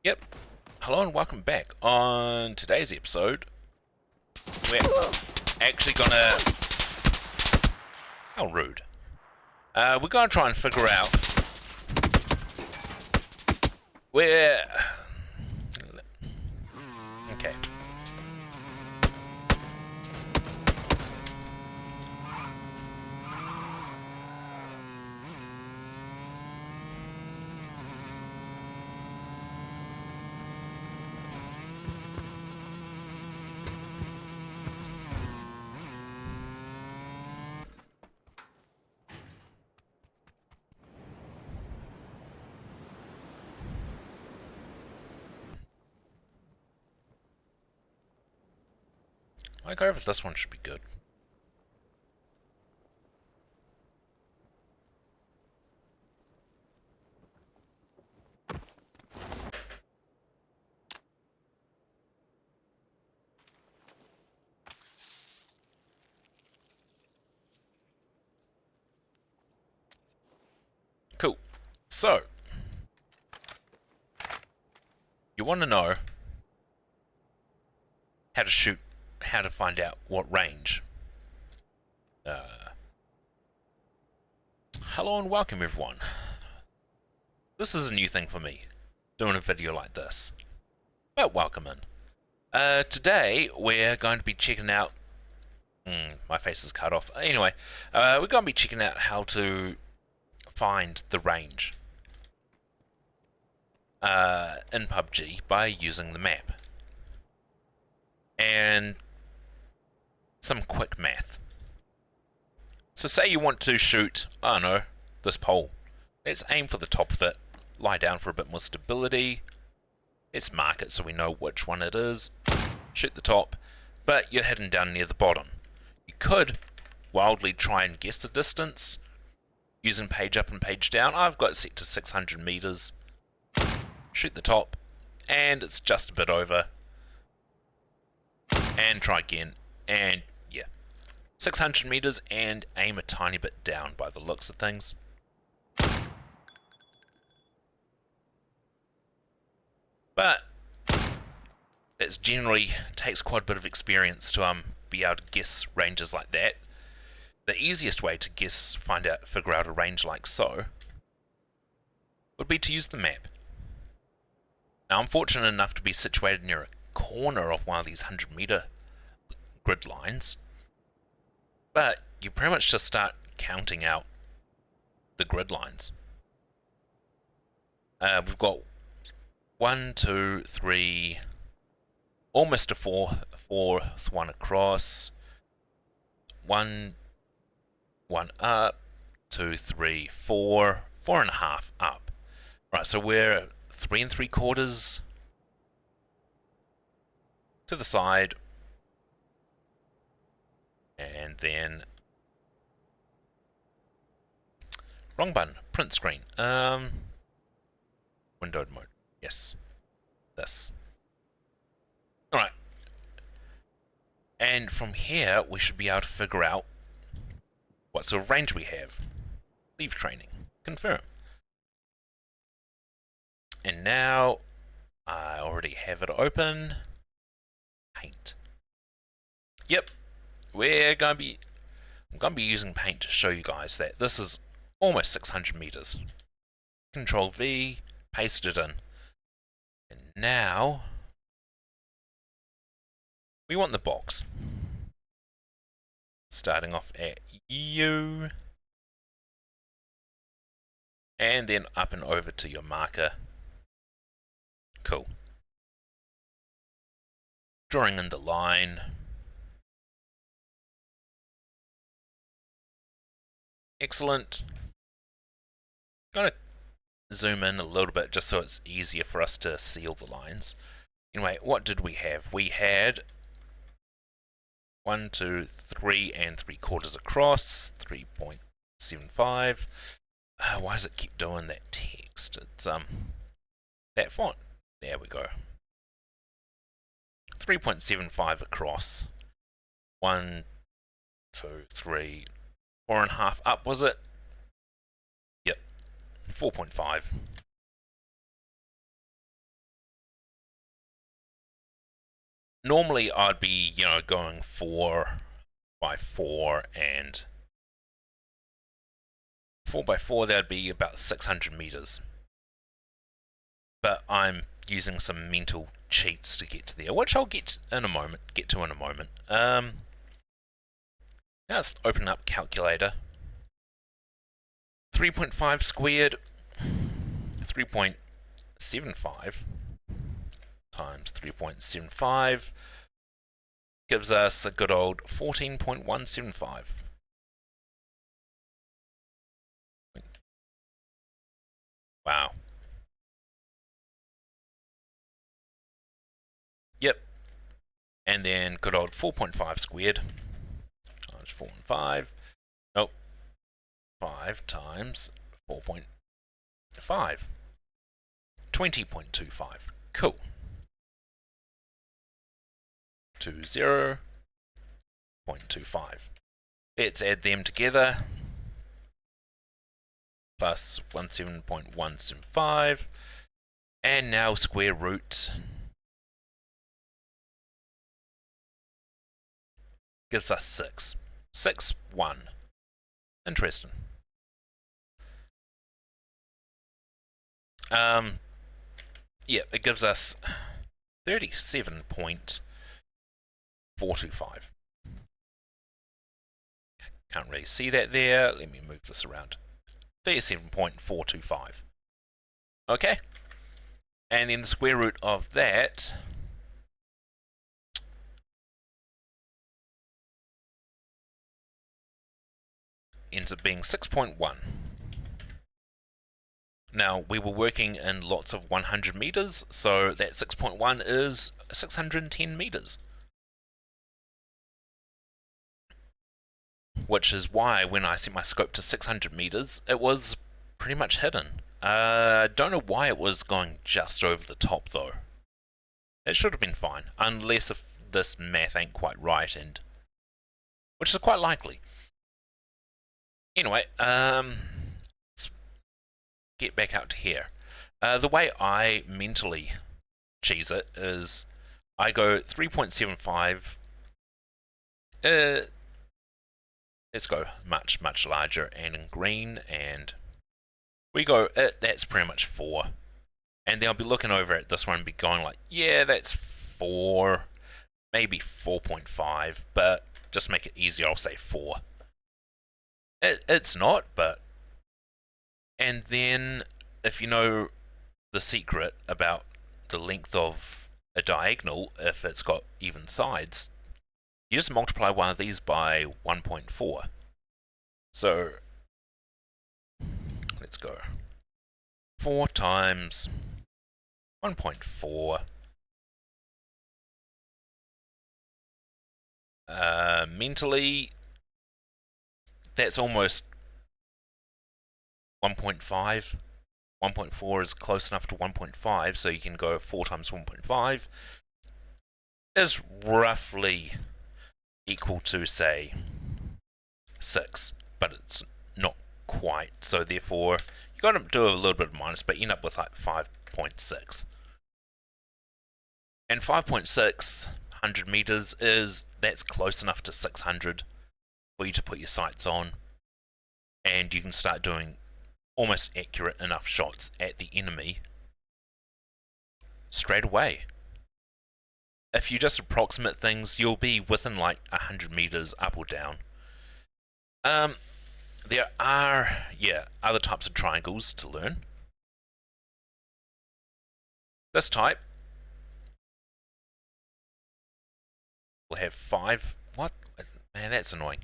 Yep. Hello and welcome back. On today's episode, we're actually gonna... How rude. We're gonna try and figure out where... Okay. I go over this one should be good. Cool. So, you want to know how to shoot, how to find out what range. Hello and welcome everyone. This is a new thing for me, doing a video like this. But welcome in. Today we're going to be checking out... my face is cut off. Anyway, we're going to be checking out how to find the range in PUBG by using the map. And some quick math. So say you want to shoot, I don't know, this pole. Let's aim for the top of it, lie down for a bit more stability. Let's mark it so we know which one it is. Shoot the top, but you're hidden down near the bottom. You could wildly try and guess the distance using page up and page down. I've got it set to 600 meters. Shoot the top, and it's just a bit over. And try again, and yeah. 600 meters and aim a tiny bit down by the looks of things. But it generally takes quite a bit of experience to be able to guess ranges like that. The easiest way to figure out a range like so would be to use the map. Now I'm fortunate enough to be situated near a corner of one of these 100-meter grid lines. But you pretty much just start counting out the grid lines. We've got 1, 2, 3, almost a fourth one across. One up, 2, 3, 4, 4.5 up. Right, so we're 3 3/4 to the side. And then wrong button, print screen. Windowed mode. Yes. This. Alright. And from here we should be able to figure out what sort of range we have. Leave training. Confirm. And now I already have it open. Paint. Yep. I'm going to be using paint to show you guys that this is almost 600 meters. Control V, paste it in. And now we want the box. Starting off at U. And then up and over to your marker. Cool. Drawing in the line. Excellent. Gonna zoom in a little bit just so it's easier for us to see all the lines. Anyway, what did we have? We had 1, 2, 3 3/4 across, 3.75. Why does it keep doing that text? It's that font. There we go. 3.75 across. 1, 2, 3. 4.5 up, was it? Yep. 4.5. normally I'd be, going 4 by 4, and 4 by 4, that'd be about 600 meters. But I'm using some mental cheats to get to there, which I'll get to in a moment. Now let's open up calculator. 3.5 squared, 3.75 times 3.75 gives us a good old 14.175. Wow. Yep. And then good old 4.5 squared times 4 and 5. Nope. 5 times 4.5. 20.25. Cool. 20.25. Let's add them together. Plus 17.175. And now square root gives us 6. 6, 1. Interesting. Yeah, it gives us 37.425. Can't really see that there. Let me move this around. 37.425. Okay. And then the square root of that ends up being 6.1. Now, we were working in lots of 100 meters, so that 6.1 is 610 meters. Which is why when I set my scope to 600 meters, it was pretty much hidden. Don't know why it was going just over the top though. It should have been fine, unless if this math ain't quite right, and which is quite likely. Anyway, let's get back out to here. The way I mentally cheese it is I go 3.75. Let's go much larger and in green, and we go, that's pretty much 4. And then I'll be looking over at this one and be going like, yeah, that's 4, maybe 4.5, but just make it easier, I'll say 4. It's not, but... And then, if you know the secret about the length of a diagonal, if it's got even sides, you just multiply one of these by 1.4. So, let's go. 4 times 1.4. Mentally, that's almost 1.5. 1.4 is close enough to 1.5, so you can go 4 times 1.5 is roughly equal to, say, 6, but it's not quite, so therefore you got to do a little bit of minus, but you end up with like 5.6. And 5.6 100 meters that's close enough to 600 for you to put your sights on, and you can start doing almost accurate enough shots at the enemy straight away. If you just approximate things, you'll be within like 100 meters up or down. There are, other types of triangles to learn. This type will have 5. What? Man, that's annoying.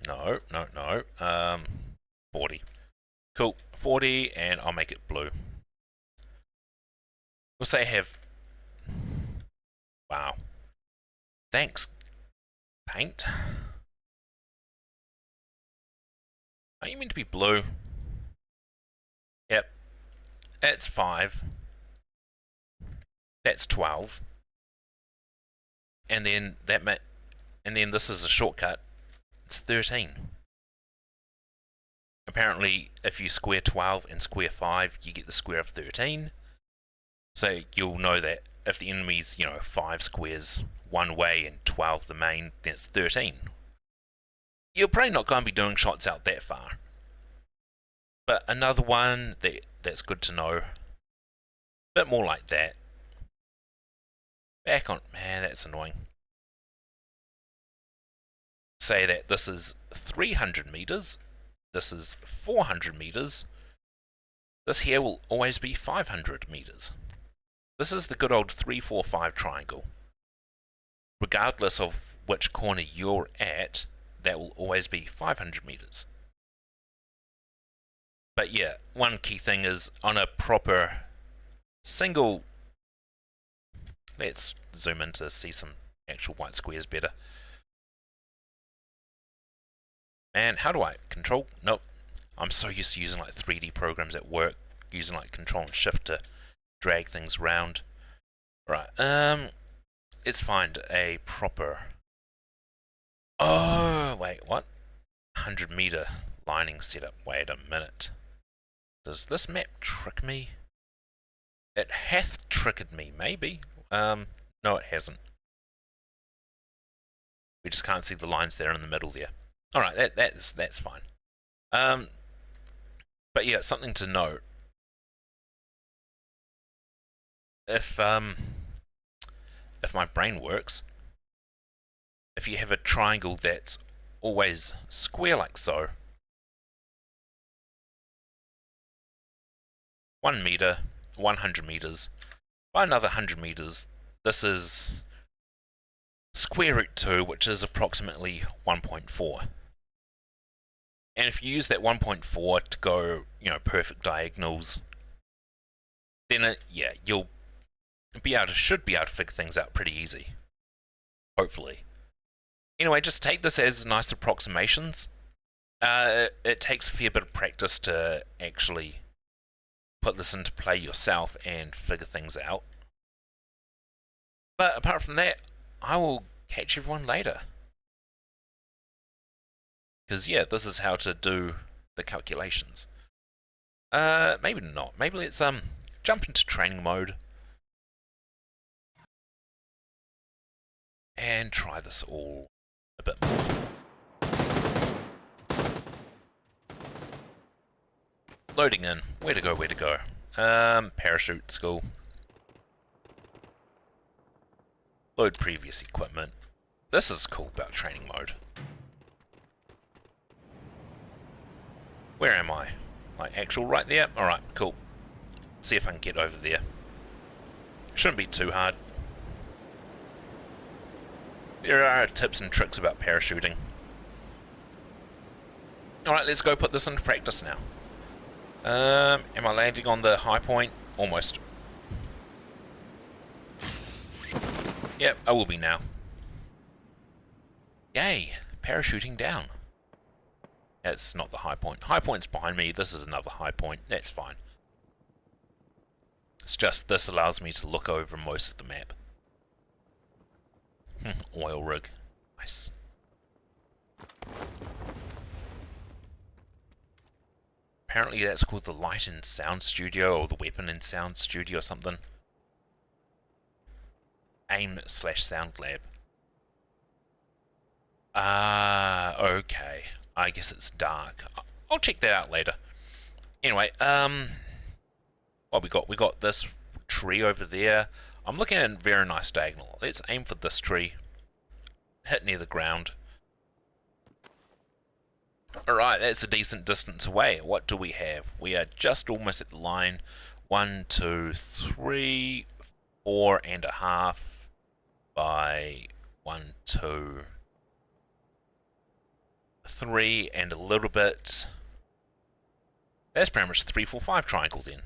No. 40. Cool. 40, and I'll make it blue. We'll say have... Wow. Thanks, paint. Are you meant to be blue? Yep. That's 5. That's 12. And then and then this is a shortcut. It's 13. Apparently, if you square 12 and square 5, you get the square of 13. So you'll know that if the enemy's, 5 squares one way and 12 the main, then it's 13. You're probably not going to be doing shots out that far. But another one that's good to know, a bit more like that. Back on, man, that's annoying. Say that this is 300 meters, this is 400 meters, this here will always be 500 meters. This is the good old 3-4-5 triangle. Regardless of which corner you're at, that will always be 500 meters. But yeah, one key thing is on a proper single... Let's zoom in to see some actual white squares better. Man, how do I control? Nope. I'm so used to using like 3D programs at work, using like Control and Shift to drag things around. Right, let's find a proper... Oh, wait, what? 100 meter lining setup. Wait a minute. Does this map trick me? It hath tricked me, maybe. No, it hasn't. We just can't see the lines there in the middle there. Alright, that's fine. But yeah, something to note. If my brain works, if you have a triangle that's always square like so, 1 meter, 100 meters, by another 100 meters, this is square root 2, which is approximately 1.4. And if you use that 1.4 to go, perfect diagonals, then you'll should be able to figure things out pretty easy. Hopefully. Anyway, just take this as nice approximations. It takes a fair bit of practice to actually put this into play yourself and figure things out. But apart from that, I will catch everyone later. Because yeah, this is how to do the calculations. Maybe not. Maybe let's jump into training mode and try this all a bit more. Loading in. Where to go? Parachute school. Load previous equipment. This is cool about training mode. Where am I? Like actual right there? Alright, cool. See if I can get over there. Shouldn't be too hard. There are tips and tricks about parachuting. Alright, let's go put this into practice now. Am I landing on the high point? Almost. Yep, I will be now. Yay, parachuting down. That's not the high point. High point's behind me, this is another high point. That's fine. It's just this allows me to look over most of the map. Oil rig. Nice. Apparently that's called the Light and Sound Studio, or the Weapon and Sound Studio or something. AIM/Sound Lab. Okay. I guess it's dark. I'll check that out later. Anyway, what we got? We got this tree over there. I'm looking at a very nice diagonal. Let's aim for this tree. Hit near the ground. Alright, that's a decent distance away. What do we have? We are just almost at the line. 1, 2, 3, 4.5 by 1, 2, 3 and a little bit. That's pretty much a 3-4-5 triangle then.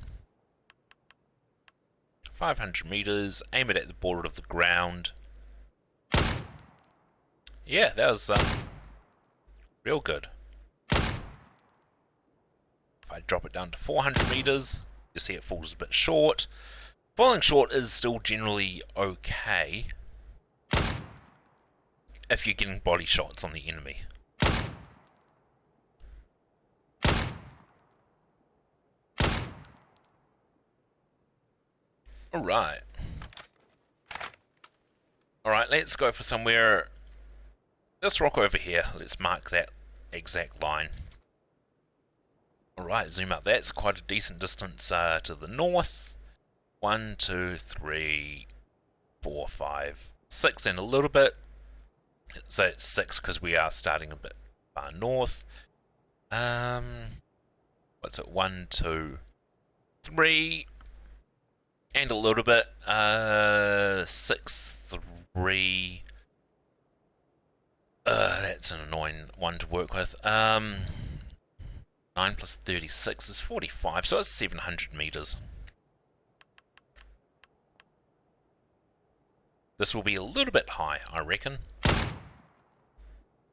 500 meters, aim it at the border of the ground. Yeah, that was real good. If I drop it down to 400 meters, you see it falls a bit short. Falling short is still generally okay if you're getting body shots on the enemy. Alright. Alright, let's go for somewhere. This rock over here, let's mark that exact line. Alright, zoom up. That's quite a decent distance to the north. 1, 2, 3, 4, 5, 6 and a little bit. So it's 6 because we are starting a bit far north. What's it? 1, 2, 3, and a little bit. 6, 3. That's an annoying one to work with. 9 plus 36 is 45, so it's 700 meters. This will be a little bit high, I reckon.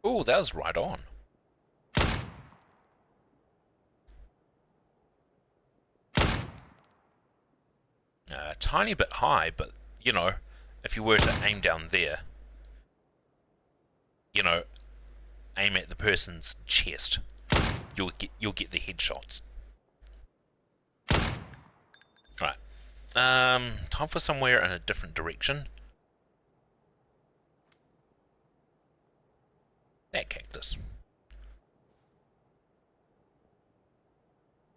Oh, that was right on. A tiny bit high, but, you know, if you were to aim down there, you know, aim at the person's chest, you'll get the headshots. Right. Time for somewhere in a different direction. That cactus.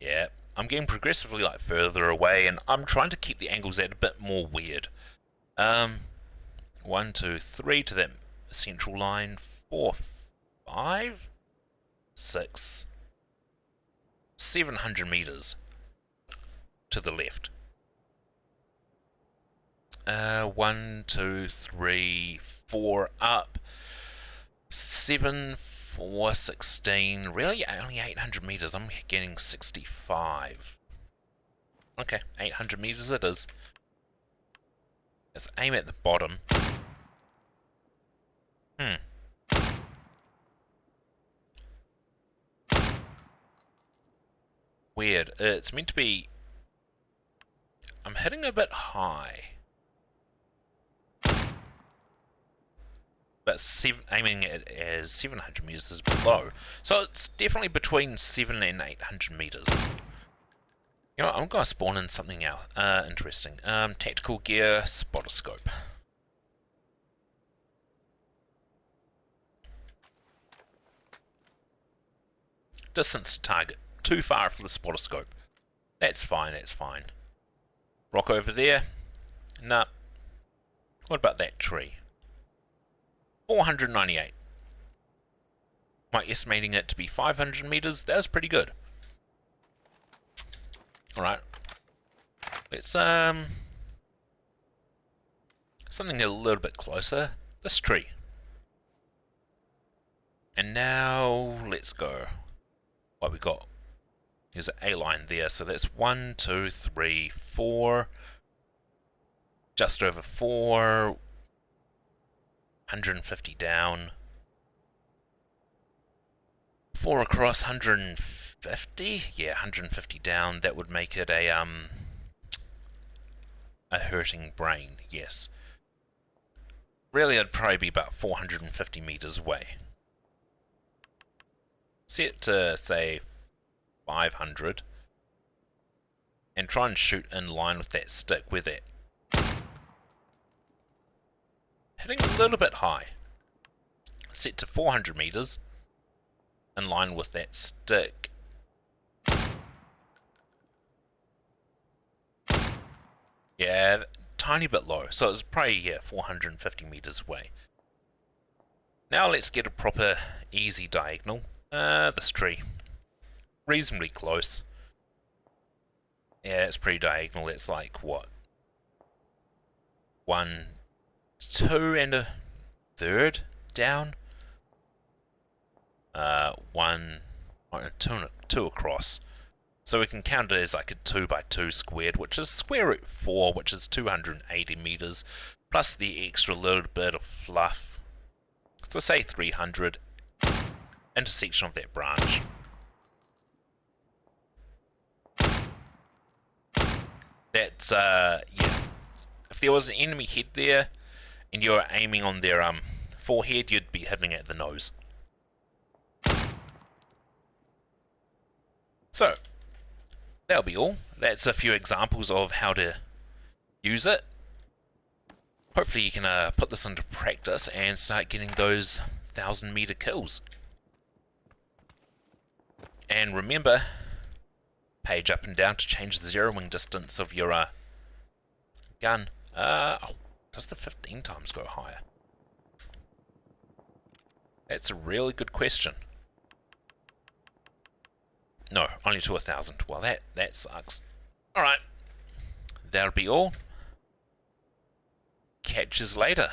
Yeah, I'm getting progressively like further away, and I'm trying to keep the angles at a bit more weird. 1, 2, 3 to that central line. 4, 5, 6, 700 meters to the left. 1, 2, 3, 4 up. 7, 4, 16. Really, only 800 meters. I'm getting 65. Okay, 800 meters it is. Let's aim at the bottom. Weird. It's meant to be... I'm hitting a bit high. But aiming it as 700 meters is below. So it's definitely between 7 and 800 meters. You know, I'm going to spawn in something else interesting. Tactical gear, spotter scope. Distance to target. Too far for the spotter scope. That's fine, that's fine. Rock over there? Nah. What about that tree? 498. My estimating it to be 500 meters. That was pretty good. Alright. Let's, something a little bit closer. This tree. And now, let's go. What we got? There's an A line there, so that's 1, 2, 3, 4. Just over 4. 150 down. 4 across, 150? Yeah, 150 down. That would make it a hurting brain, yes. Really, it'd probably be about 450 meters away. Set to, say, 500. And try and shoot in line with that stick with it. Hitting a little bit high. Set to 400 meters. In line with that stick. Yeah, tiny bit low. So it's probably, yeah, 450 meters away. Now let's get a proper easy diagonal. This tree. Reasonably close. Yeah, it's pretty diagonal. It's like, what? 1, 2 and a third down. 1, 2 across. So we can count it as like a 2 by 2 squared, which is square root 4, which is 280 meters, plus the extra little bit of fluff. So say 300. Intersection of that branch. That's, yeah. If there was an enemy head there, and you were aiming on their forehead, you'd be hitting at the nose. So, that'll be all. That's a few examples of how to use it. Hopefully you can put this into practice and start getting those 1,000-meter kills. And remember, page up and down to change the zeroing distance of your gun. Does the 15 times go higher? That's a really good question. No, only to 1,000. Well, that sucks. Alright, that'll be all. Catch us later.